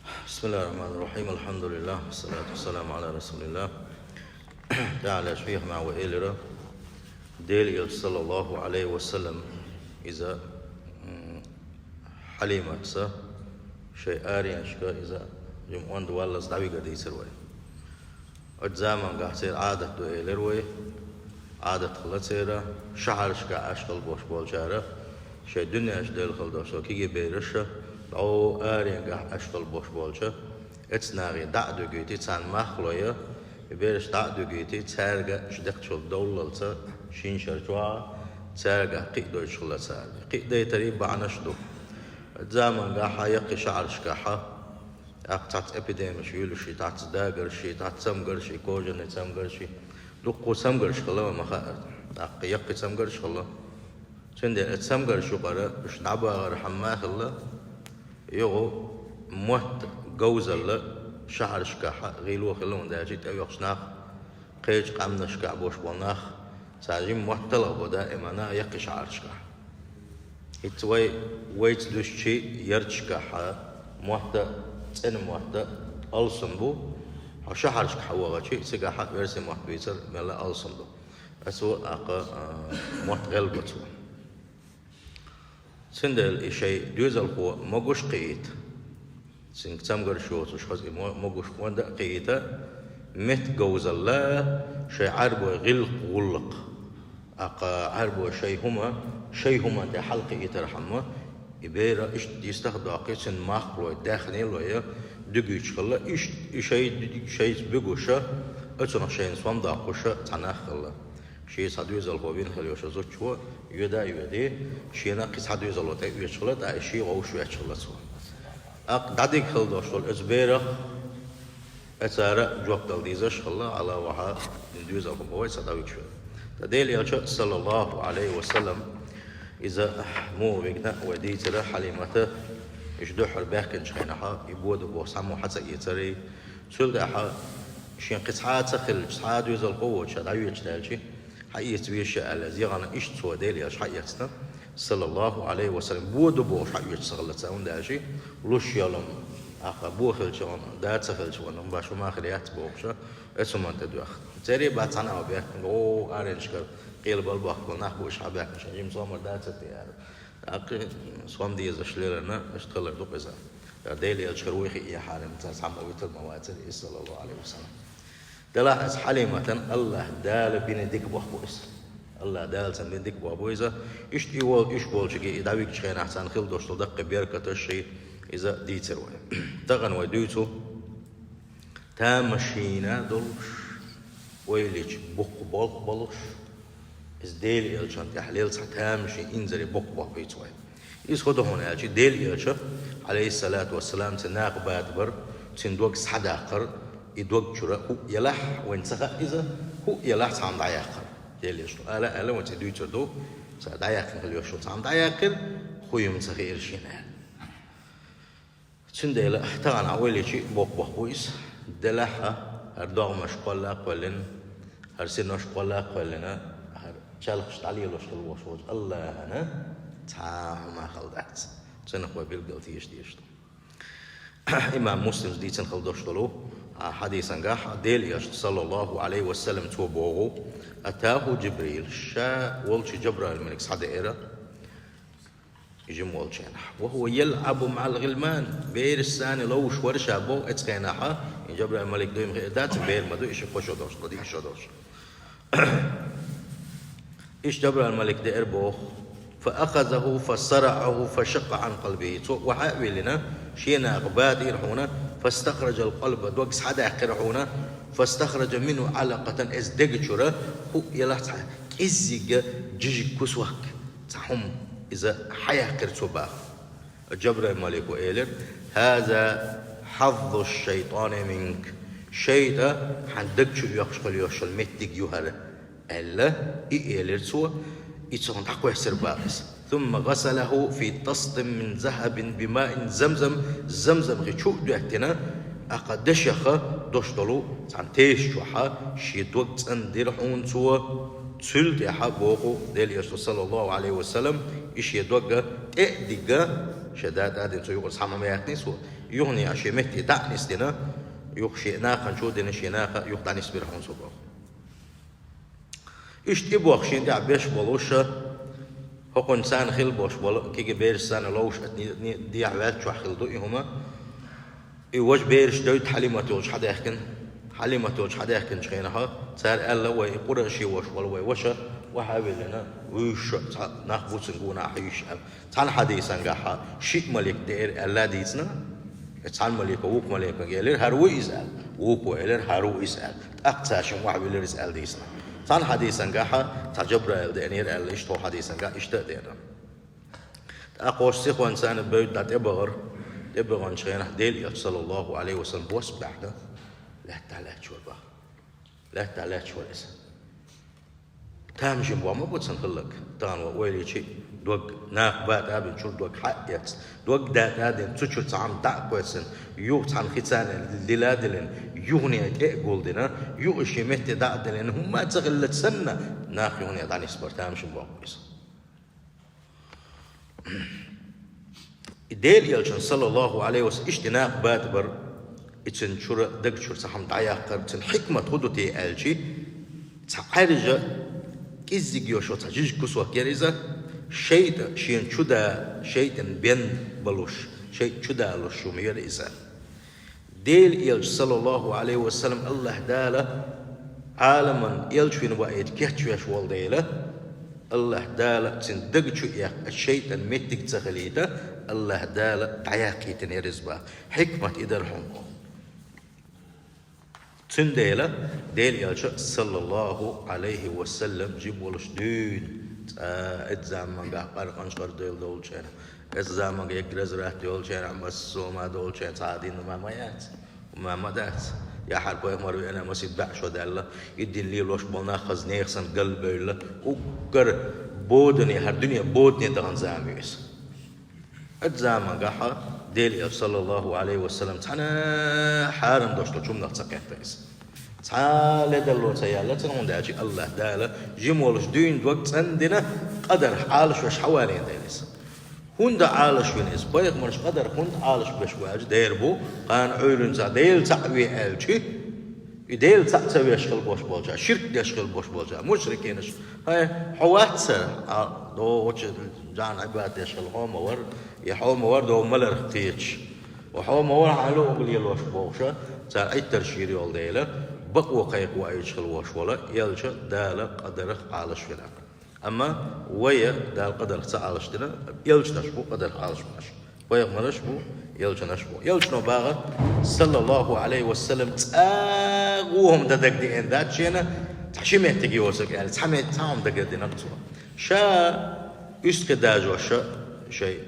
بسم الله الرحمن الرحيم. الحمد لله والصلاة والسلام على رسول الله. تعالى شيخ مع وإلرا ديل صلى الله عليه وسلم إذا حليمة سا شيء آري أشكا إذا جمعون دوالس دعوي قد يسروي أجزاما قاعد عادة دو إلروي عادة خلصيرا شهر شكا أشكال بوش بولشارة شيء دنيا أشدال خلدوشو كي بيرشة أو آرين قاعد أشكال بوش بولشة اتناغي دعدو جيتي تان مخلوية بيرش دعدو جيتي تارجع شدق شل دولة شين شرجوا تارجع قيدو شل سار قيدة تريب عنشدو زمان قاحة يقي شعر شكاحة أقطعت إبيديم شيلو شي تعت داقر شي تعت سمقر شي كوجن سمقر شي لقو سمقر شخلا ما خاطر أقي يقي سمقر شخلا شندي سمقر شو قرا مش نعبا غير حماه خلا يغو موت جوزل شعر شكاحة غيلو خلون داجي تأوي خشناخ قيج قامنا شكاح بوش بوناخ ساجين موت طلبو دائما أنا يقي شعر شكاح هتوي ويت دوشي يرشكاحة موت تن موت ألسنبو شهر شكاح وغاشي سكاحة ورسي موت بيصير ملا ألسنبو أسو أقا موت غلبتو سندل إشي دوزل هو مغوش قيت سنك تمغر شوت وشخص مغوش وندا قيتا مت جوزل لا شي عربو غلق غلق أقا عربو شي هما ده حلقة يترحمه إبيرا إيش يستخدم قيسن ماخلو داخلين لويا دقيش خلا إيش شيء بيجوشة أتونا شيء نسوان داقوشة تناخلا شيء صدوي زلقوبين خليوش زوجوا يدا شيء ناقص صدوي زلوتا يشخلا دا شيء ووش يشخلا سوا أق داديك خل دوشل إزبيرا أتارا جواب دلديزش خلا على وها ندوي زلقوبوي صدوي شو تدل يا صلى الله عليه وسلم إذا مو بيجنا ودي ترى حليمته يشدوح الباكن شخينها يبود بوسامو حتى يتري سلقها شين قطعات خل قطعات يزل قوة شداوي يشتالشي حقيقة بيش الذي غنا إيش توديل يا حقيقتنا صلى الله عليه وسلم بود بوش حقيقة شغلة داشي لوش يلهم أخا بوخل شون دات خل شون باشو ما خليات بوخشة اسم أنت دوخ تري باتنا وبيك أو أرنشكر قيل بالباخ كنا بوش حباك شجيم صامر دات تيار أقي صام ديز أشليرنا أشتغل دوقزا ديلي الشرويخي يا حارم تسعم أويت المواتر صلى الله عليه وسلم تلاحظ حليمة الله دال بين ديك بوحبويس الله دال سن بين ديك بوحبويسا إيش يقول إيش بول شيء إذا بيك شيء أحسن خل دوش تدق بيركة الشيء إذا ديتروي تغن وديتو تامشينا دولش ويليش بق بلش إز ديلي الشان تحليل تامشي إنزلي بق بيتوي إز خده هنا أشي ديلي الش عليه الصلاة والسلام تناق بادبر تندوق صداقر يدوق شرا هو يلاح وين سخا إذا هو يلاح تعم دعياقر ديلي شو ألا وين تدوي تردو دعياقر اللي شو تعم دعياقر هو يوم سخي إرشينا تنديلا تغن عويلي شيء بق بويس دلها هردوغ مشقلا قولن هرسين مشقلا قولنا شالخش تعليل وشكل وشوج الله أنا تعام ما خلدت سنخوي بالقلتي يشتيشتو إمام مسلم دي تنخلدوشتلو حديثا قاح ديل صلى الله عليه وسلم توبوغو أتاه جبريل شا والش جبرائيل الملك صدائرة يجم والشينح وهو يلعب مع الغلمان بير الثاني لو شور شابو اتخيناها جبرائيل الملك دويم غيدات بير مدو إيش خوشو دوش قديم شو دوش إيش جبرائيل الملك دائر بوخ فأخذه فصرعه فشق عن قلبه وحاول لنا شينا غباد يرحونا فاستخرج القلب دوكس حدا يقرحونا فاستخرج منه علقة ازدق شرا هو يلاح إزيق جيج كسوك تحم إذا حيا كرتوبا جبرائيل الملك وإيلر هذا حظ الشيطان منك شيطا حندق شو يخشل يخشل متك يهر ألا إيلر سوى يتصون تحقوه سرباقس ثم غسله في طست من ذهب بماء زمزم غيشو دوحتنا أقدش يخا دوشتلو عن تيش شوحا شيدوك تندرحون سوى تسلت يحبوكو ديل يسوع صلى الله عليه وسلم إيش يدوك إئديك شداد آدم سو يقول سامع ما يحني سو يغني أشي مهتي دعنس دينا يخشي ناقا شو دينا شي ناقا يقدعنس برحون صباح اشتبوا أخشين دع بيش بولوشة هو إنسان خيل بوش بول كي بيرش سنة لوش دي عواد شو خيل دوئي هما يوج بيرش دوت حليمة توج حدا يحكن حليمة توج حدا يحكن شينها صار ألا ويقرأ شيء وش ولا وشة وحابل لنا وش نخبوس نقونا حيش تعال حديث عن شيء ملك دير ألا ديسنا تعال ملك ووك ملك قالر هرو يسأل ووك قالر هرو يسأل أقتاشم وحبل يسأل ديسنا تعال حديث عن تعجبر الدنيا ألا إيش تو حديث عن إشتاء دينا أقوش سيخو إنسان بيد لا تبغى شينه ديل صلى الله عليه وسلم بوس بعده لا تعالى شو بقى لا تعالى شو لسه تامجم وما بتسن خلك تان ويلي شيء دوق ناق بعد أبن شو دوق حقيقة دوق ده هذا تشوف تعم دعوة يو تعم ختان الليلادلن يهني تقول دنا يو شيء مت دعدلن هم ما تغلت سنة ناق يهني دعني سبر تامجم وقيس ديل يلشن صلى الله عليه وسلم اشتناق باتبر اتن شور دق شور سحم دعياقر تن حكمة خدوتي ألشي تعرج كيزيج يوشو تجيج كسوة كيريزا شيء شين شدا شيء بين بلوش شيء شدا لوشو ميريزا ديل يلش صلى الله عليه وسلم الله داله عالما يلشين وقت كيتشوش والديله الله داله تن دق شو الشيطان متك تخليته الله داله تعياقي تنيرزبا حكمة إدرهم تن ديل يالش صلى الله عليه وسلم جيب ولش دين اتزامن قار قنشر ديل دولشين اتزامن يكرز راح دولشين عم السوما دولشين صادين ما مايات وما مدات يا حرب يمر أنا مسجد بعشوا دالله يدي اللي لوش بنا خزني خسن قلب الله وكر بودني هالدنيا بودني دهن زاميس اتزامن قحا ديل صلى الله عليه وسلم تنا حارم دوشتو شو نقصك تيس تعال دلو تيالا تنون داجي الله دالا جمولش دين وقت عندنا قدر عالش وش حوالين ديلس هند عالش وينيس بايق مرش قدر هند عالش بشواج ديربو قان عيلن زا ديل تعوي الشي ديل تعتوي يشغل بوش بولجا شرك يشغل بوش بولجا مشركينش هاي حوات سر دو وش جان عباد يشغل هوم ور يحوم ور دو ملر قيتش وحوم ور علو قليل وش بوشا تاع اي ترشيري ول ديلا بقوا قيق وايشغل وش ولا يلشا دالا قدر عالش فينا اما ويا دال قدر تعالش دنا يلش نشبو قدر عالش ماش ويا ما نشبو يلش نشبو يلش نباغ صلى الله عليه وسلم تاغوهم ددك دي ان دات شينا تحشمه تجي وسك يعني تحمي تاهم دق دي نقصوا شا يسكداجو شا شيء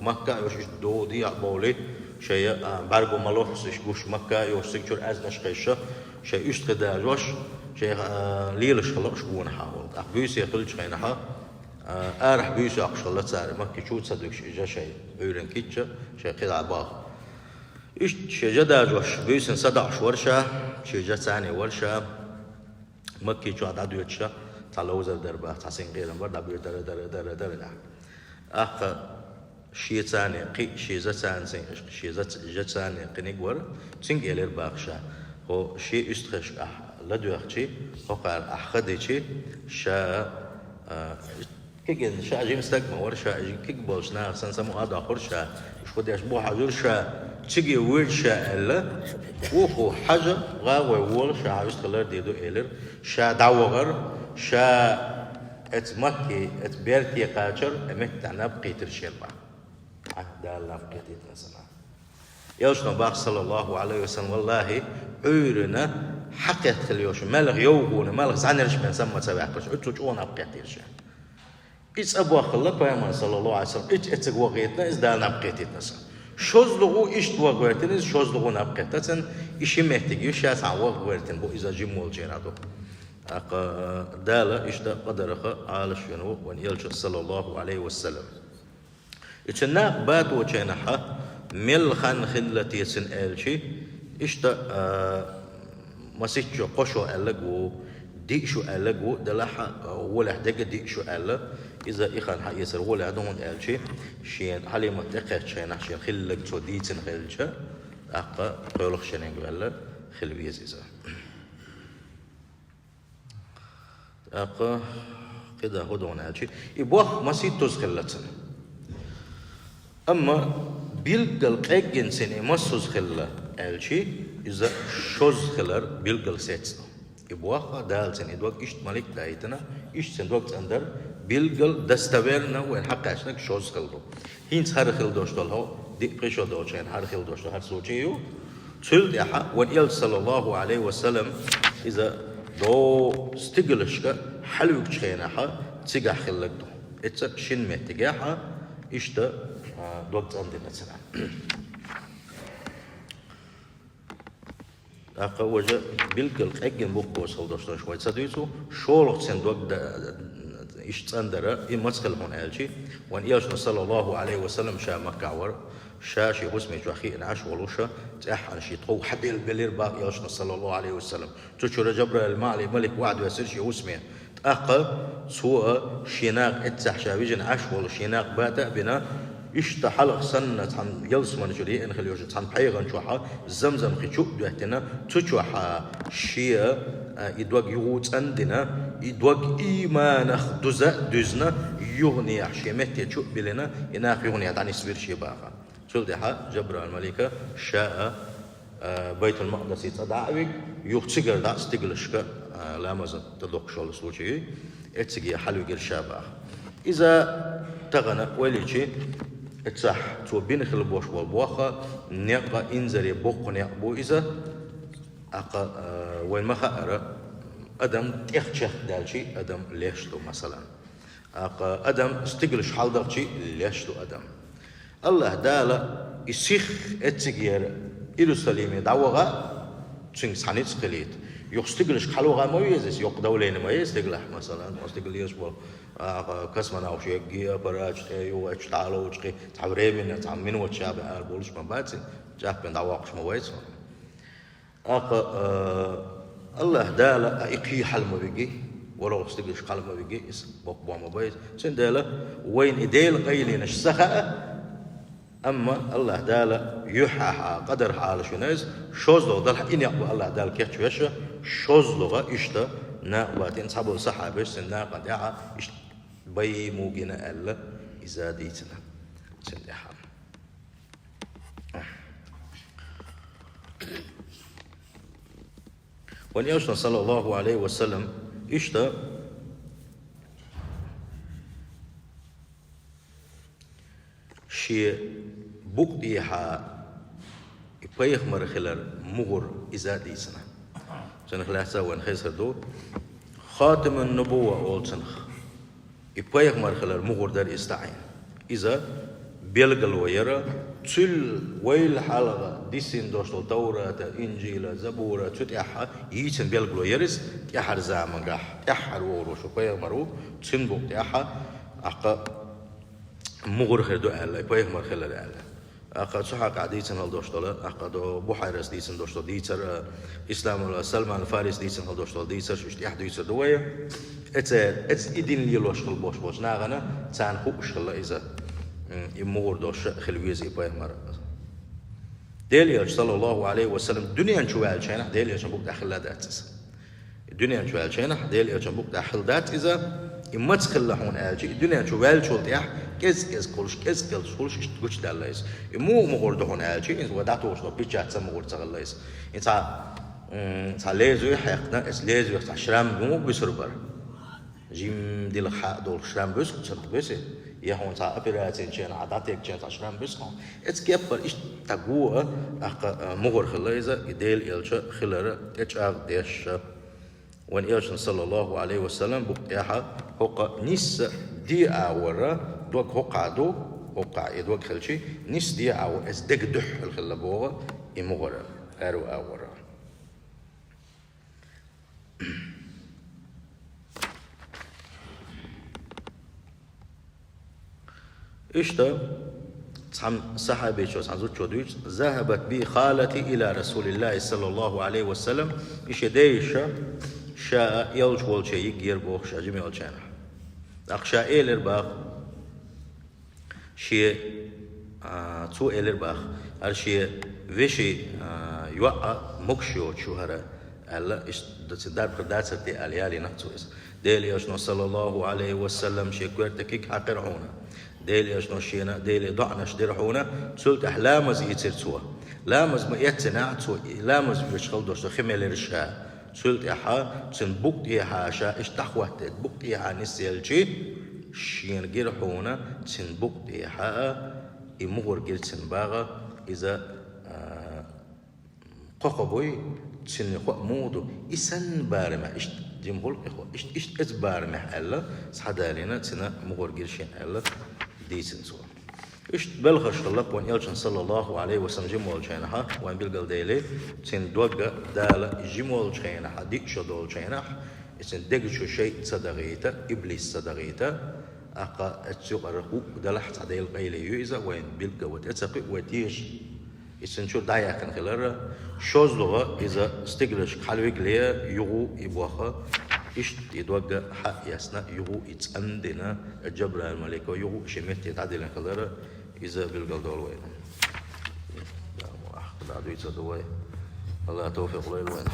مكة يوش دو دي عبولي شيء بارغو مالوس يشوش مكة يوش سكشور أزنش قيشة شيء يسكداجوش شيء ليلش خلاص شكون حاول أخبيس يخلش خينها أرح بيس أقشل تسار مكة شو تصدق شيء شيء يورن كيتشة شيء قطع باغ إيش شيء جداجوش بيس صدق ورشة شيء جد ثاني ورشة مكة شو عدد يتشة تعلوز الدربة تحسين غير مرة بير در أخ شيء ثاني قي شيء زت ثاني شيء زت ثاني قنيقور تنجي للباخشة هو شيء يستخش لدو أختي هو قال أخذتي شا كيجن شا جيم استقبل ورشة كيك بوشنا سنسمو هذا خرشة مش بدي أشبه حجر شا تيجي ورشة إلا وهو حاجة غاوي ورشة يستخلر ديدو إلر شا دعوغر شا اتمكي اتبيرتي قاچر امت نبقي ترشيربا دال نبقي تتنسنا يوشنا باق صلى الله عليه وسلم والله عيرنا حقيت خليوش مالغ يوغون مالغ زعنرش من سمى تبعكش اتوش اون نبقي ترشي إيش أبو خلق ويمان صلى الله عليه وسلم إيش اتقوى غيتنا إز دال نبقي تتنسنا شوزلغو إيش دوا غيرتن إز شوزلغو نبقي تتن إيش مهتقي إيش ياسع وغ غيرتن بو إذا جمول جيرادو دالة إشتا قدرها عالش ينو ونيلش صلى الله عليه وسلم إتنا بات وجنحة ملخن خلتي سن ألشي إشتا مسيتشو قشو ألقو دي شو قال جو دلها ولا حدق دي شو قال إذا إخان حق يسر ولا عندهم قال شيء شين حالي ما تقعد شين عشان خلك تودي تنخلش أقا قولك شين قال خل بيزيزا أقا كده هدون قال شيء يبوخ ما سيتوز خلتنا أما بيلقل قاجن سنة ما سوز خلا قال شيء إذا شوز خلر بيلقل سيتنا يبوخ دال سنة دوك إشت مالك دايتنا إشت سن دوك أندر بيلقل دستويرنا وين حق عشانك شوز خلرو هينس هر خل دوش دلها دي قشوا دوشين هر خل دوش هر سوتشيو تشيل يا وان صلى الله عليه وسلم إذا دو استقلشك حلوك شينها تيجا خلك دو إتس شين متجاها إشتا دوك عندنا سلام أقوى بيلقل أجن بوكو صلدوش شوي تدويسو شولق سندوق إشتندرة إمسكل هون ألشي وان ياشنا صلى الله عليه وسلم شا مكعور شا شي اسمه جاخي انعش ولوشا تأحن شي طو حبيل بلير باق ياشنا صلى الله عليه وسلم تشور جبر المالي ملك وعد ويسير شي اسمه أقل سوء شيناق اتسح شابيجن عش ولو شيناق باتا بنا اشتحلق سنة عن يلسمن جري إن خليوش عن بحيغن شوحا زمزم خيشوك دوهتنا تشوحا شيا يدوغ يغوت عندنا يدوغ إيمان خدوزا دوزنا يغني عشيمت يتشوك بلنا يناخ يغني عداني سبير شي باقا سلدها جبر الملكة شاء بيت المقدس يتدعوك يغتسقر دا استقلشك لامزن تدوق شول سلوشي اتسقيا حلو يقر شابا إذا تغنى وليشي اتسح تو بين خلبوش والبواخا نيقا انزري بوق نيقبو إذا أقا وين ما خأر أدم تيخشخ دالشي أدم ليشلو مثلا أقا أدم استقلش حالدرشي ليشلو أدم الله دالا يسيخ اتسقير إيروساليم دعوغا تشنك سانيت سقليت يستقلش حلوغا ما يزيس يق دولين ما يستقلح مثلا استقل يسبول كسمنا أو شيء جيا براج تيو أش تعالوا وشقي تعبرين تعمين وتشابه البولش ما باتين جاب بين دعوقش ما ويس الله دالا إقي حل ما بيجي ولو استقلش حل ما بيجي إس بقوا ما بيت سن دالا وين إديل قيلين السخاء أما الله دالا يحها قدر حال شناز شوز لو دل إني أقول الله دال كيف شوية شوز لغة إشتا ناقباتين صابوا الصحابة سن ناقد يعا إشت بي موجنا ألا إذا ديتنا سن يحا وأن يوشنا صلى الله عليه وسلم إشتا شيء بقديها يبيخ مرخلر مغر إذا ديسنا سنخ لحظة وان خيسر دو خاتم النبوة أول سنخ يبيخ مرخلر مغر در استعين إذا بيلغل ويرا تل ويل حلقة ديسين دوشتو توراة إنجيل زبورة تتيحها ييتن بيلغل ويرس تيحر زامنغاح تيحر وروش وبيخ مرو تنبق تيحها أقا مغر خردو ألا يبيخ مرخلر ألا أقا صحاك عديتن هل دوشتولا أقا دو بحيرس ديتن دوشتو ديتر إسلام سلمان الفارس ديتن هل دوشتو ديتر شوشت يحدو يتر دوية اتس إدين ليلوش خل بوش بوش ناغنا تان خوش خلا إذا يمغر دوش خلويز يبيخ مر ديليش صلى الله عليه وسلم دنيا نشوال شينح ديليش نبوك داخل لا داتس الدنيا نشوال شينح ديليش نبوك داخل دات إذا إما تخلى هون أجي الدنيا شوال شو تيح كز كلش تقولش داللايس إمو مغرد هون أجي إنت ودعتو وش بيجات سام مغرد تغللايس إنت لازم حقنا إس لازم يختار شرام مو بيسربر جيم ديل حق دول شرام بس كتشرب بس يهون تا أبيراتين شين عاداتك شين تا شرام بس كون إتس كيبر إيش تقوى مغرد خلايزة يديل يلش خلرة تجار ديش وان إيش صلى الله عليه وسلم بقياها هقا نيس دي أورا دوك هقا دو هقا يدوك خلشي نيس دي أور إس دك دح الخلبوغة إمغرا أرو أورا إشتا تسعم صحابي شو تسعم زوج شودويش ذهبت بي خالتي إلى رسول الله صلى الله عليه وسلم إيش ديشة شاء يلج والشيء يجير بوخ شاجم يلجانا أخشاء إيلر باخ شيء تو إيلر باخ أرشيء وشي يوقع مكشيو شهرة الله دار بردات سرتي أليالي نفسه ديلي أشنو صلى الله عليه وسلم شيء كورتكيك حقرعونا ديلي أشنو شينا ديلي ضعنا شدرحونا تسلت أحلامز يترتوا لامز ما يتنعتوا لامز بيشغل دوشتو خميل رشها تسلت إحا تنبقت إحا شا اشتحوت تبقت إحا نسيلجي شين جرحونا تنبقت إحا يمغور جل تنباغا إذا قاقبوي تسن خو مودو إسن بارمه إشت جمهور إخوة إشت بارمه ألا صحدالنا تنا مغور جرشين ألا ديسن سوا إشت بلغش الله وان يلشن صلى الله عليه وسلم جمول شينها وان بلغل ديلي تن دوغا دالا جمول شينها ديكشو دول شينها إسن ديكشو شيء صدقيتا إبليس صدقيتا أقا أتسوقره دلحت عديل قيلي يوزا وان بلغا وتأتقي وتيش إسن شو دايا كان خلال شوز لغة إذا استقلش حلوك ليا يغو يبوخا إشت يدوغا حق يسنا يغو يتأندنا الجبر الملكة يغو شميت يتعدل خلال إذا بالقل دولوين لا مؤخذ عدو يتصدوين الله توفيق ليلوين